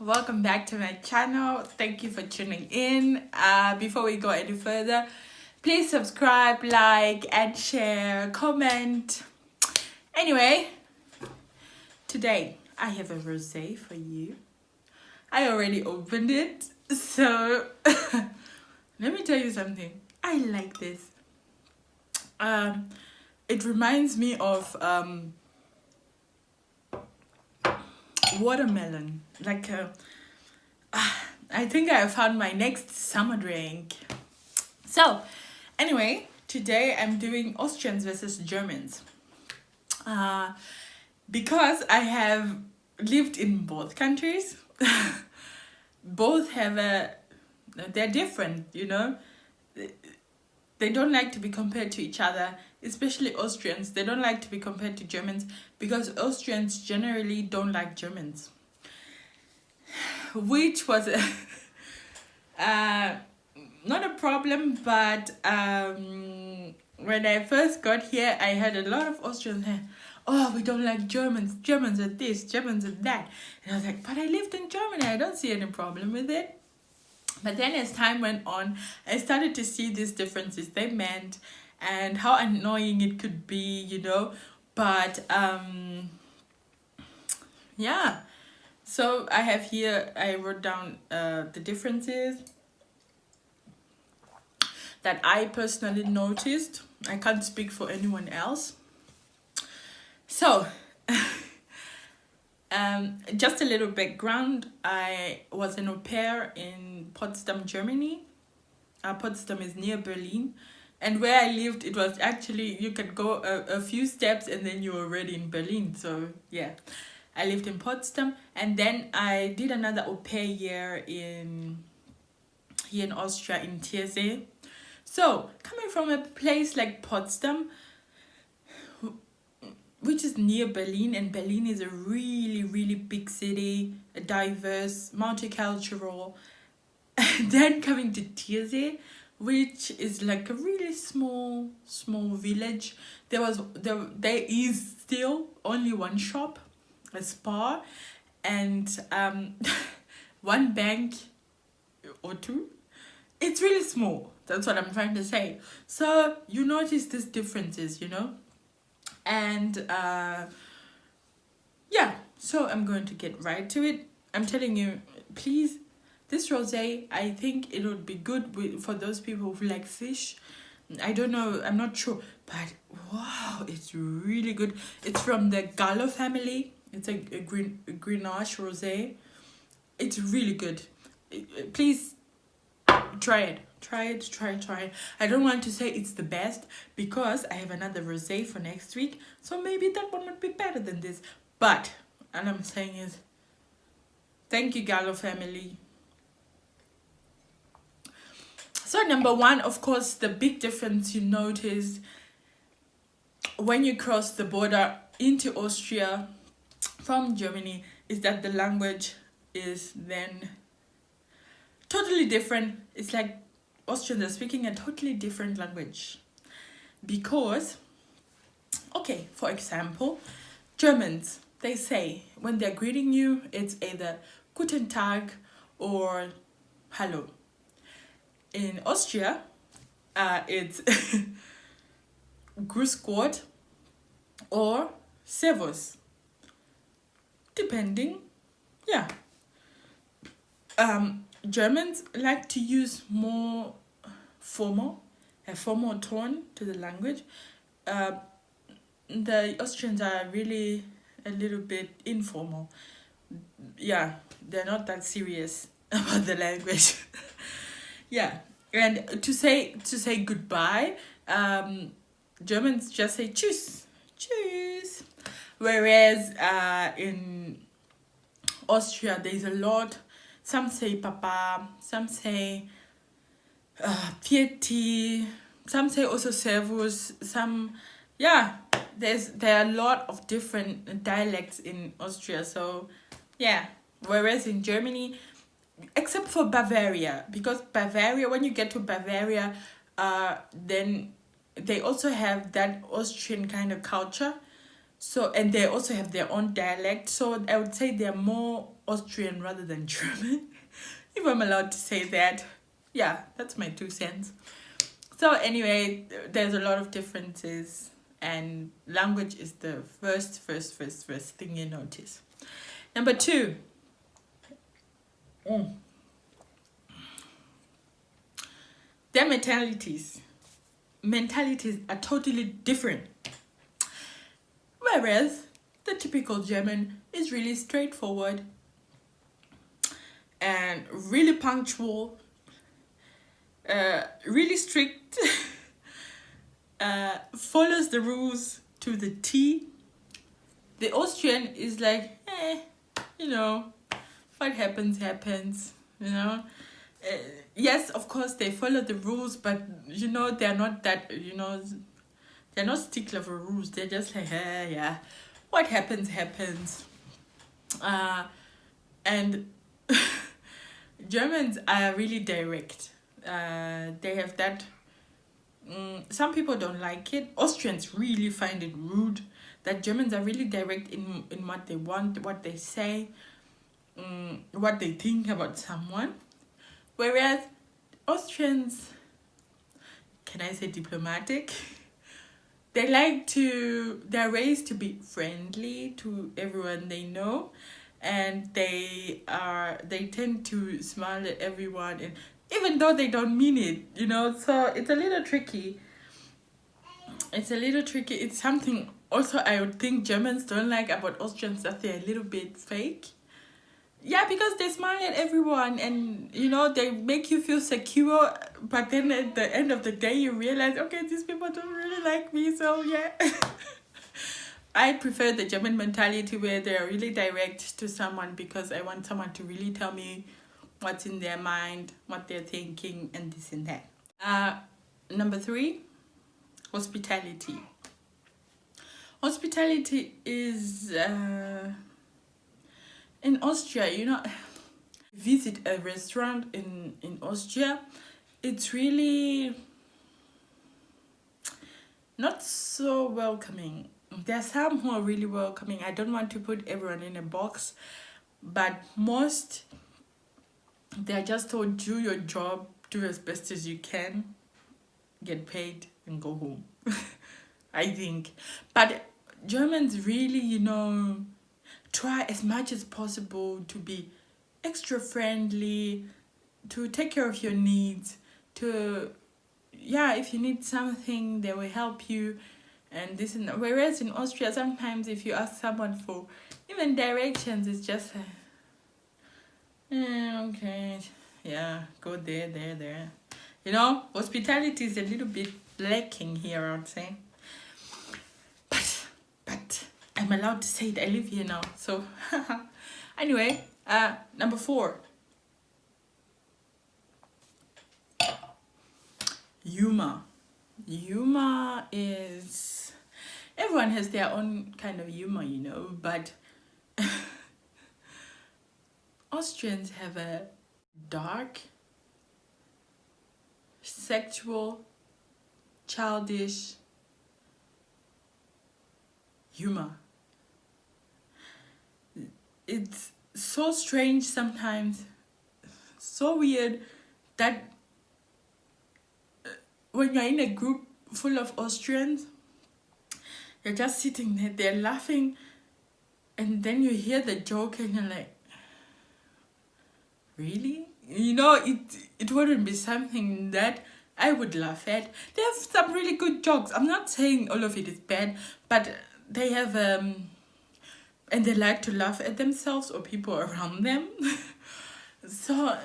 welcome back to my channel. Thank you for tuning in. Before we go any further, please subscribe, like and share, comment. Anyway, today I have a rosé for you. I already opened it, so let me tell you something. I like this. It reminds me of watermelon. I think I found my next summer drink. So, anyway, today I'm doing Austrians versus Germans. Because I have lived in both countries, both have they're different, you know. They don't like to be compared to each other, especially Austrians. They don't like to be compared to Germans because Austrians generally don't like Germans. Which was not a problem, but when I first got here, I had a lot of Austrians here. Oh, we don't like Germans. Germans are this, Germans are that. And I was like, but I lived in Germany. I don't see any problem with it. But then as time went on, I started to see these differences they meant and how annoying it could be, you know. But yeah. So I have here, I wrote down the differences that I personally noticed. I can't speak for anyone else. So, just a little background. I was an au pair in Potsdam, Germany. Potsdam is near Berlin. And where I lived, it was actually, you could go a few steps and then you were already in Berlin. So, yeah. I lived in Potsdam. And then I did another au pair year here in Austria, in Rosé. So, coming from a place like Potsdam, which is near Berlin, and Berlin is a really, really big city, a diverse, multicultural. And then coming to Rosé, which is like a really small village. There is still only one shop, a spa, and one bank or two. It's really small. That's what I'm trying to say. So you notice these differences, you know. And yeah, so I'm going to get right to it. I'm telling you, please, this rosé, I think it would be good for those people who like fish. I don't know, I'm not sure, but wow, it's really good. It's from the Gallo family. It's a Grenache rosé. It's really good. Please try it. Try it. I don't want to say it's the best because I have another rosé for next week. So maybe that one would be better than this. But, all I'm saying is, thank you, Gallo family. So number one, of course, the big difference you notice when you cross the border into Austria from Germany is that the language is then totally different. It's like Austrians are speaking a totally different language. Because, okay, for example, Germans, they say, when they're greeting you, it's either Guten Tag or Hallo. In Austria, it's Grüß Gott or Servus. Depending, yeah. Germans like to use more a formal tone to the language. The Austrians are really a little bit informal. Yeah, they're not that serious about the language. Yeah, and to say goodbye, Germans just say tschüss, tschüss. Whereas in Austria, there's a lot. Some say papa, some say pieti, some say also servus, some, yeah, there are a lot of different dialects in Austria. So, yeah, whereas in Germany, except for Bavaria, because Bavaria, when you get to Bavaria, then they also have that Austrian kind of culture. So, and they also have their own dialect. So I would say they're more Austrian rather than German, if I'm allowed to say that. Yeah, that's my 2 cents. So anyway, there's a lot of differences, and language is the first thing you notice. Number 2, their mentalities. Mentalities are totally different. Whereas the typical German is really straightforward and really punctual, really strict, follows the rules to the T. The Austrian is like, what happens, yes, of course, they follow the rules, but, they're not that, they're not stickler for rules. They're just like, yeah, what happens. And Germans are really direct. They have that. Some people don't like it. Austrians really find it rude that Germans are really direct in what they want, what they say, what they think about someone. Whereas Austrians, can I say diplomatic? They're raised to be friendly to everyone they know, and they tend to smile at everyone, and even though they don't mean it, so it's a little tricky. It's something also I would think Germans don't like about Austrians, that they're a little bit fake. Yeah, because they smile at everyone, and they make you feel secure, but then at the end of the day you realize, okay, these people don't really like me, so yeah. I prefer the German mentality where they're really direct to someone, because I want someone to really tell me what's in their mind, what they're thinking, and this and that. Number 3, hospitality. Hospitality is... in Austria, visit a restaurant in Austria, it's really not so welcoming. There are some who are really welcoming. I don't want to put everyone in a box, but most, they're just told, do your job, do as best as you can, get paid, and go home. I think. But Germans really, try as much as possible to be extra friendly, to take care of your needs, if you need something, they will help you, and this and that. Whereas in Austria, sometimes if you ask someone for even directions, it's just okay, yeah, go there. Hospitality is a little bit lacking here, I would say. But I'm allowed to say it. I live here now, so anyway, number 4, humor. Humor is, everyone has their own kind of humor, but Austrians have a dark, sexual, childish humor. It's so strange sometimes, so weird, that when you're in a group full of Austrians, you're just sitting there, they're laughing, and then you hear the joke and you're like, really? It wouldn't be something that I would laugh at. They have some really good jokes. I'm not saying all of it is bad, but they have and they like to laugh at themselves or people around them. So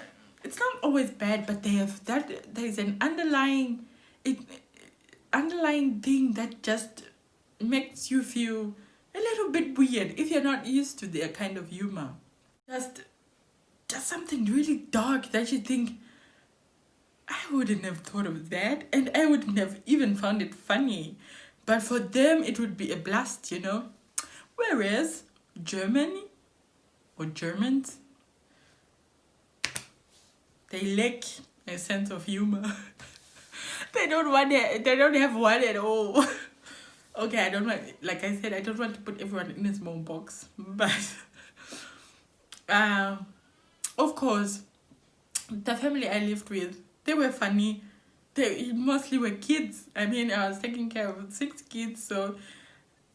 it's not always bad, but they have that. There's an underlying thing that just makes you feel a little bit weird if you're not used to their kind of humor. Just something really dark that you think, I wouldn't have thought of that, and I wouldn't have even found it funny. But for them, it would be a blast, Whereas Germany or Germans, they lack a sense of humor. They don't have one at all. Okay, I don't want, like I said, I don't want to put everyone in a small box, but of course, the family I lived with, they were funny. They mostly were kids. I mean, I was taking care of 6 kids, so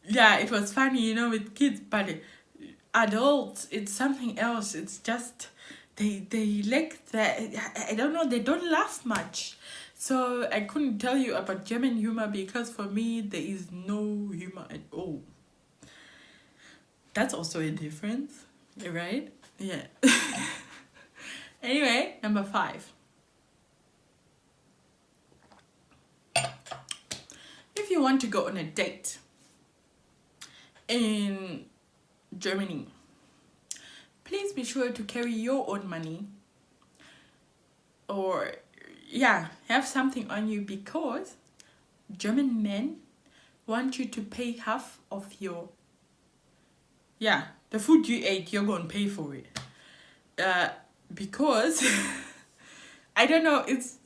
yeah, it was funny, you know, with kids. But adults, it's something else. It's just they like that. I don't know. They don't laugh much. So I couldn't tell you about German humor because for me there is no humor at all. That's also a difference, right? Yeah. Anyway, number 5. If you want to go on a date in Germany, please be sure to carry your own money, or yeah, have something on you, because German men want you to pay half of your, yeah, the food you ate, you're going to pay for it. Because I don't know, it's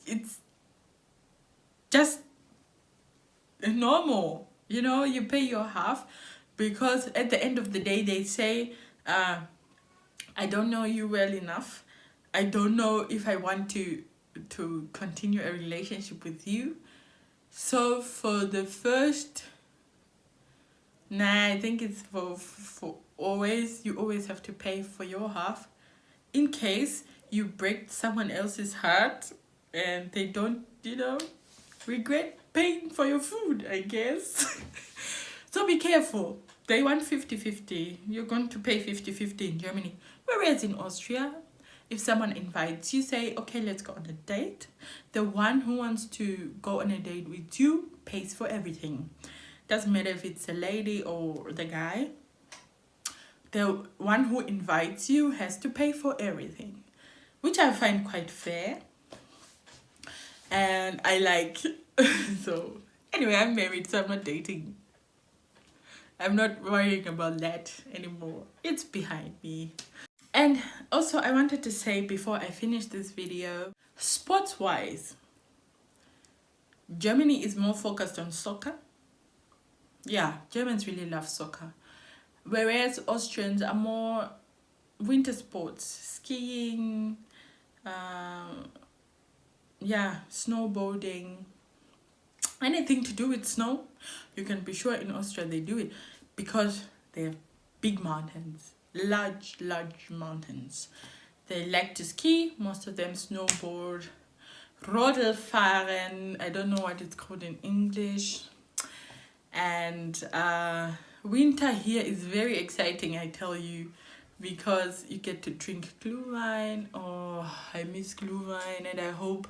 just normal, you know, you pay your half, because at the end of the day they say, I don't know you well enough, I don't know if I want to continue a relationship with you, so for the first, I think it's for always, you always have to pay for your half, in case you break someone else's heart and they don't, you know, regret paying for your food, I guess. So be careful. They want 50-50. You're going to pay 50-50 in Germany. Whereas in Austria, if someone invites you, say, okay, let's go on a date. The one who wants to go on a date with you pays for everything. Doesn't matter if it's a lady or the guy. The one who invites you has to pay for everything, which I find quite fair. And I like, so anyway, I'm married, so I'm not dating. I'm not worrying about that anymore. It's behind me. And also I wanted to say before I finish this video, sports-wise, Germany is more focused on soccer. Yeah, Germans really love soccer. Whereas Austrians are more winter sports, skiing, yeah, snowboarding, anything to do with snow. You can be sure in Austria they do it, because they have big mountains, large mountains. They like to ski, most of them snowboard, Rodelfahren, I don't know what it's called in English. And winter here is very exciting, I tell you, because you get to drink Glühwein. Oh, I miss Glühwein, and I hope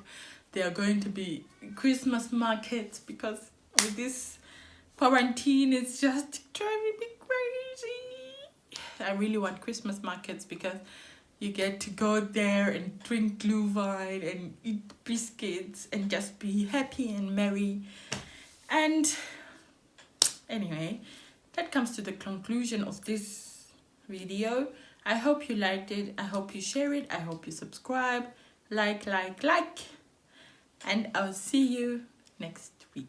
there are going to be Christmas markets, because with this quarantine it's just driving me crazy. I really want Christmas markets, because you get to go there and drink Glühwein and eat biscuits and just be happy and merry. And anyway, that comes to the conclusion of this video. I hope you liked it. I hope you share it. I hope you subscribe. Like. And I'll see you next week.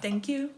Thank you.